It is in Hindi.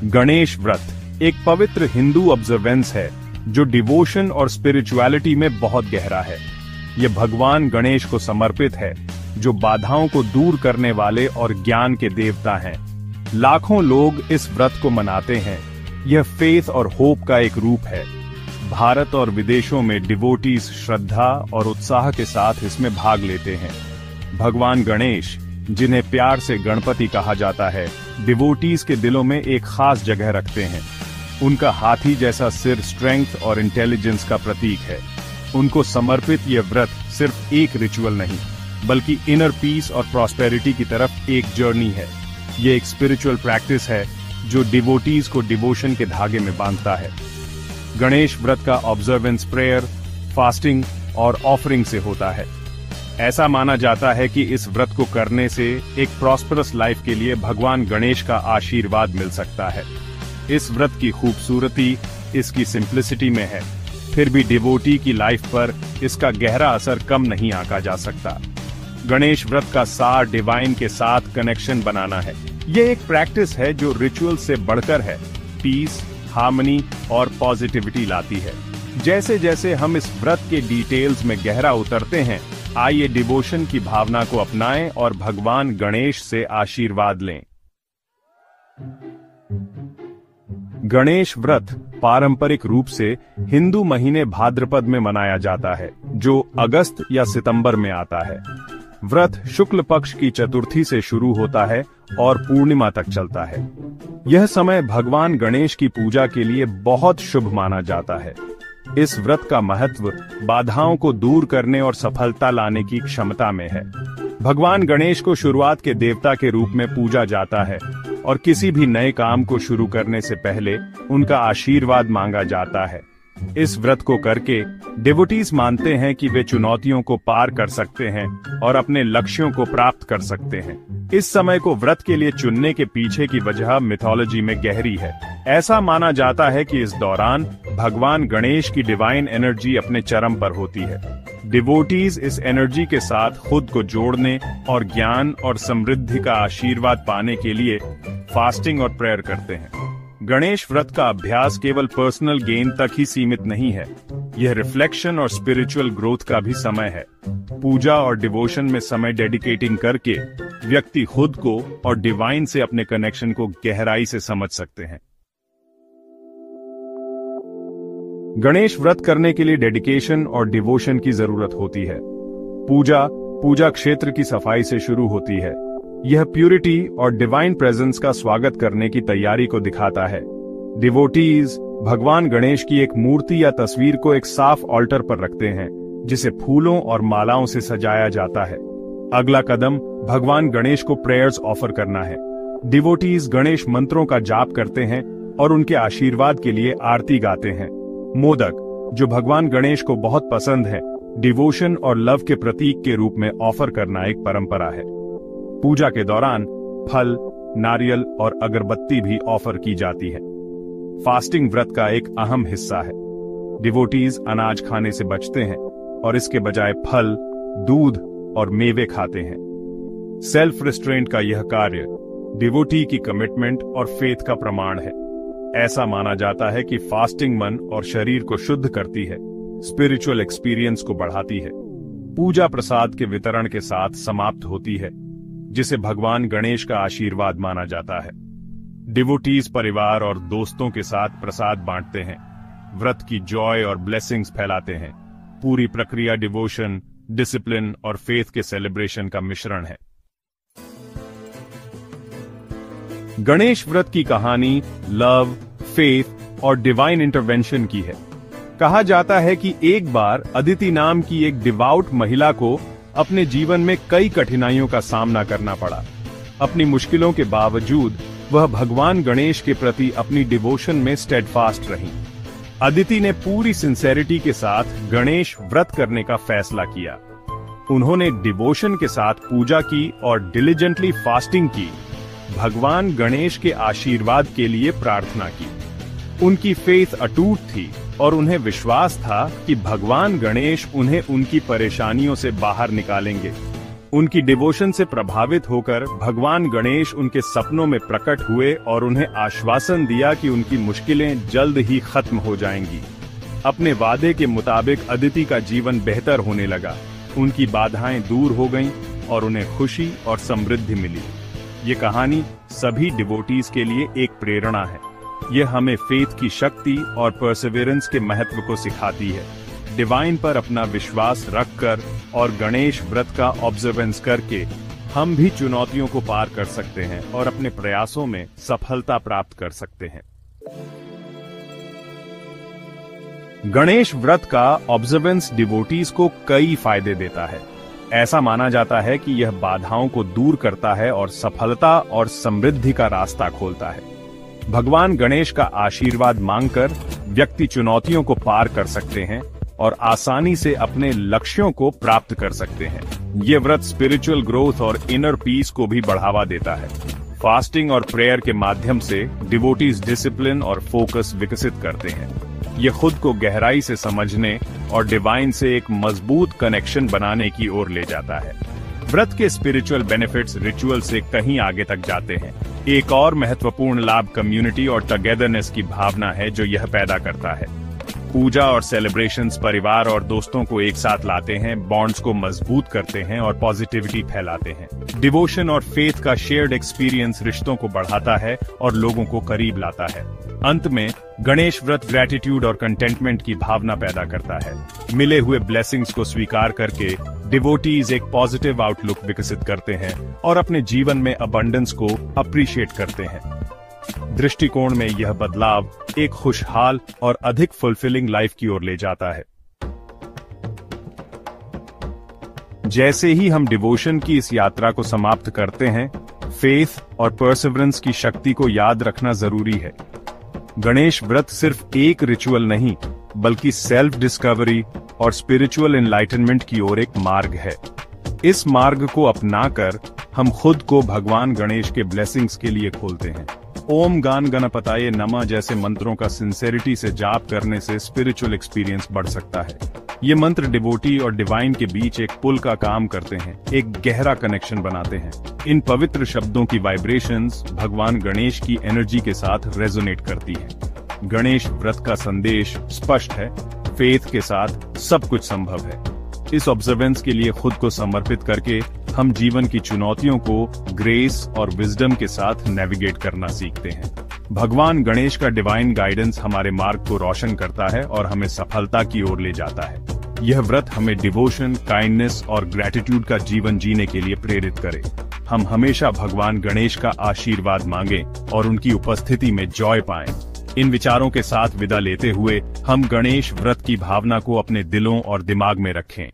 गणेश व्रत एक पवित्र हिंदू ऑब्जर्वेंस है जो डिवोशन और स्पिरिचुअलिटी में बहुत गहरा है। यह भगवान गणेश को समर्पित है, जो बाधाओं को दूर करने वाले और ज्ञान के देवता हैं। लाखों लोग इस व्रत को मनाते हैं। यह फेथ और होप का एक रूप है। भारत और विदेशों में डिवोटीज श्रद्धा और उत्साह के साथ इसमें भाग लेते हैं। भगवान गणेश, जिन्हें प्यार से गणपति कहा जाता है, डिवोटीज के दिलों में एक खास जगह रखते हैं। उनका हाथी जैसा सिर स्ट्रेंथ और इंटेलिजेंस का प्रतीक है। उनको समर्पित यह व्रत सिर्फ एक रिचुअल नहीं, बल्कि इनर पीस और प्रॉस्पेरिटी की तरफ एक जर्नी है। यह एक स्पिरिचुअल प्रैक्टिस है जो डिवोटीज को डिवोशन के धागे में बांधता है। गणेश व्रत का ऑब्जर्वेंस प्रेयर, फास्टिंग और ऑफरिंग से होता है। ऐसा माना जाता है कि इस व्रत को करने से एक प्रॉस्परस लाइफ के लिए भगवान गणेश का आशीर्वाद मिल सकता है। इस व्रत की खूबसूरती इसकी सिंप्लिसिटी में है, फिर भी डिवोटी की लाइफ पर इसका गहरा असर कम नहीं आंका जा सकता। गणेश व्रत का सार डिवाइन के साथ कनेक्शन बनाना है। यह एक प्रैक्टिस है जो रिचुअल से बढ़कर है, पीस, हार्मनी और पॉजिटिविटी लाती है। जैसे जैसे हम इस व्रत के डिटेल्स में गहरा उतरते हैं, आइए डिवोशन की भावना को अपनाएं और भगवान गणेश से आशीर्वाद लें। गणेश व्रत पारंपरिक रूप से हिंदू महीने भाद्रपद में मनाया जाता है, जो अगस्त या सितंबर में आता है। व्रत शुक्ल पक्ष की चतुर्थी से शुरू होता है और पूर्णिमा तक चलता है। यह समय भगवान गणेश की पूजा के लिए बहुत शुभ माना जाता है। इस व्रत का महत्व बाधाओं को दूर करने और सफलता लाने की क्षमता में है। भगवान गणेश को शुरुआत के देवता के रूप में पूजा जाता है और किसी भी नए काम को शुरू करने से पहले उनका आशीर्वाद मांगा जाता है। इस व्रत को करके डिवोटीज मानते हैं कि वे चुनौतियों को पार कर सकते हैं और अपने लक्ष्यों को प्राप्त कर सकते हैं। इस समय को व्रत के लिए चुनने के पीछे की वजह मिथोलॉजी में गहरी है। ऐसा माना जाता है कि इस दौरान भगवान गणेश की डिवाइन एनर्जी अपने चरम पर होती है। डिवोटीज इस एनर्जी के साथ खुद को जोड़ने और ज्ञान और समृद्धि का आशीर्वाद पाने के लिए फास्टिंग और प्रेयर करते हैं। गणेश व्रत का अभ्यास केवल पर्सनल गेन तक ही सीमित नहीं है। यह रिफ्लेक्शन और स्पिरिचुअल ग्रोथ का भी समय है। पूजा और डिवोशन में समय डेडिकेटिंग करके व्यक्ति खुद को और डिवाइन से अपने कनेक्शन को गहराई से समझ सकते हैं। गणेश व्रत करने के लिए डेडिकेशन और डिवोशन की जरूरत होती है। पूजा क्षेत्र की सफाई से शुरू होती है। यह प्यूरिटी और डिवाइन प्रेजेंस का स्वागत करने की तैयारी को दिखाता है। डिवोटीज भगवान गणेश की एक मूर्ति या तस्वीर को एक साफ ऑल्टर पर रखते हैं, जिसे फूलों और मालाओं से सजाया जाता है। अगला कदम भगवान गणेश को प्रेयर्स ऑफर करना है। डिवोटीज गणेश मंत्रों का जाप करते हैं और उनके आशीर्वाद के लिए आरती गाते हैं। मोदक, जो भगवान गणेश को बहुत पसंद है, डिवोशन और लव के प्रतीक के रूप में ऑफर करना एक परंपरा है। पूजा के दौरान फल, नारियल और अगरबत्ती भी ऑफर की जाती है। फास्टिंग व्रत का एक अहम हिस्सा है। डिवोटीज अनाज खाने से बचते हैं और इसके बजाय फल, दूध और मेवे खाते हैं। सेल्फ रिस्ट्रेंट का यह कार्य डिवोटी की कमिटमेंट और फेथ का प्रमाण है। ऐसा माना जाता है कि फास्टिंग मन और शरीर को शुद्ध करती है, स्पिरिचुअल एक्सपीरियंस को बढ़ाती है। पूजा प्रसाद के वितरण के साथ समाप्त होती है, जिसे भगवान गणेश का आशीर्वाद माना जाता है। डिवोटीज परिवार और दोस्तों के साथ प्रसाद बांटते हैं, व्रत की जॉय और ब्लेसिंग्स फैलाते हैं। पूरी प्रक्रिया डिवोशन, डिसिप्लिन और फेथ के सेलिब्रेशन का मिश्रण है। गणेश व्रत की कहानी लव, फेथ और डिवाइन इंटरवेंशन की है। कहा जाता है कि एक बार अदिति नाम की एक डिवाउट महिला को अपने जीवन में कई कठिनाइयों का सामना करना पड़ा। अपनी मुश्किलों के बावजूद वह भगवान गणेश के प्रति अपनी डिवोशन में स्टेडफास्ट रही। अदिति ने पूरी सिंसेरिटी के साथ गणेश व्रत करने का फैसला किया। उन्होंने डिवोशन के साथ पूजा की और डिलिजेंटली फास्टिंग की। भगवान गणेश के आशीर्वाद के लिए प्रार्थना की। उनकी फेथ अटूट थी और उन्हें विश्वास था कि भगवान गणेश उन्हें उनकी परेशानियों से बाहर निकालेंगे। उनकी डिवोशन से प्रभावित होकर भगवान गणेश उनके सपनों में प्रकट हुए और उन्हें आश्वासन दिया कि उनकी मुश्किलें जल्द ही खत्म हो जाएंगी। अपने वादे के मुताबिक अदिति का जीवन बेहतर होने लगा। उनकी बाधाएं दूर हो गईं और उन्हें खुशी और समृद्धि मिली। ये कहानी सभी डिवोटीज के लिए एक प्रेरणा है। यह हमें फेथ की शक्ति और परसिवियरेंस के महत्व को सिखाती है। डिवाइन पर अपना विश्वास रखकर और गणेश व्रत का ऑब्जर्वेंस करके हम भी चुनौतियों को पार कर सकते हैं और अपने प्रयासों में सफलता प्राप्त कर सकते हैं। गणेश व्रत का ऑब्जर्वेंस डिवोटीज को कई फायदे देता है। ऐसा माना जाता है कि यह बाधाओं को दूर करता है और सफलता और समृद्धि का रास्ता खोलता है। भगवान गणेश का आशीर्वाद मांगकर व्यक्ति चुनौतियों को पार कर सकते हैं और आसानी से अपने लक्ष्यों को प्राप्त कर सकते हैं। ये व्रत स्पिरिचुअल ग्रोथ और इनर पीस को भी बढ़ावा देता है। फास्टिंग और प्रेयर के माध्यम से डिवोटीज डिसिप्लिन और फोकस विकसित करते हैं। ये खुद को गहराई से समझने और डिवाइन से एक मजबूत कनेक्शन बनाने की ओर ले जाता है। व्रत के स्पिरिचुअल बेनिफिट्स रिचुअल से कहीं आगे तक जाते हैं। एक और महत्वपूर्ण लाभ कम्युनिटी और टुगेदरनेस की भावना है जो यह पैदा करता है। पूजा और सेलिब्रेशंस परिवार और दोस्तों को एक साथ लाते हैं, बॉन्ड्स को मजबूत करते हैं और पॉजिटिविटी फैलाते हैं। डिवोशन और फेथ का शेयर्ड एक्सपीरियंस रिश्तों को बढ़ाता है और लोगों को करीब लाता है। अंत में गणेश व्रत ग्रेटिट्यूड और कंटेंटमेंट की भावना पैदा करता है। मिले हुए ब्लेसिंग्स को स्वीकार करके डिवोटीज एक पॉजिटिव आउटलुक विकसित करते हैं और अपने जीवन में अबंडेंस को अप्रिशिएट करते हैं। दृष्टिकोण में यह बदलाव एक खुशहाल और अधिक फुलफिलिंग लाइफ की ओर ले जाता है। जैसे ही हम डिवोशन की इस यात्रा को समाप्त करते हैं, फेथ और परसिवरेंस की शक्ति को याद रखना जरूरी है। गणेश व्रत सिर्फ एक रिचुअल नहीं, बल्कि सेल्फ डिस्कवरी और स्पिरिचुअल एनलाइटनमेंट की ओर एक मार्ग है। इस मार्ग को अपनाकर हम खुद को भगवान गणेश के ब्लेसिंग्स के लिए खोलते हैं। ओम गान गणपताये नमः जैसे मंत्रों का सिंसेरिटी से जाप करने से स्पिरिचुअल एक्सपीरियंस बढ़ सकता है। ये मंत्र डिवोटी और डिवाइन के बीच एक पुल का काम करते हैं, एक गहरा कनेक्शन बनाते हैं। इन पवित्र शब्दों की वाइब्रेशंस भगवान गणेश की एनर्जी के साथ रेजोनेट करती हैं। गणेश व्रत का संदेश स्पष्ट है, फेथ के साथ सब कुछ संभव है। इस ऑब्जर्वेंस के लिए खुद को समर्पित करके हम जीवन की चुनौतियों को ग्रेस और विजडम के साथ नेविगेट करना सीखते हैं। भगवान गणेश का डिवाइन गाइडेंस हमारे मार्ग को रोशन करता है और हमें सफलता की ओर ले जाता है। यह व्रत हमें डिवोशन, काइंडनेस और ग्रेटिट्यूड का जीवन जीने के लिए प्रेरित करे। हम हमेशा भगवान गणेश का आशीर्वाद मांगें और उनकी उपस्थिति में जॉय पाएं। इन विचारों के साथ विदा लेते हुए हम गणेश व्रत की भावना को अपने दिलों और दिमाग में रखें।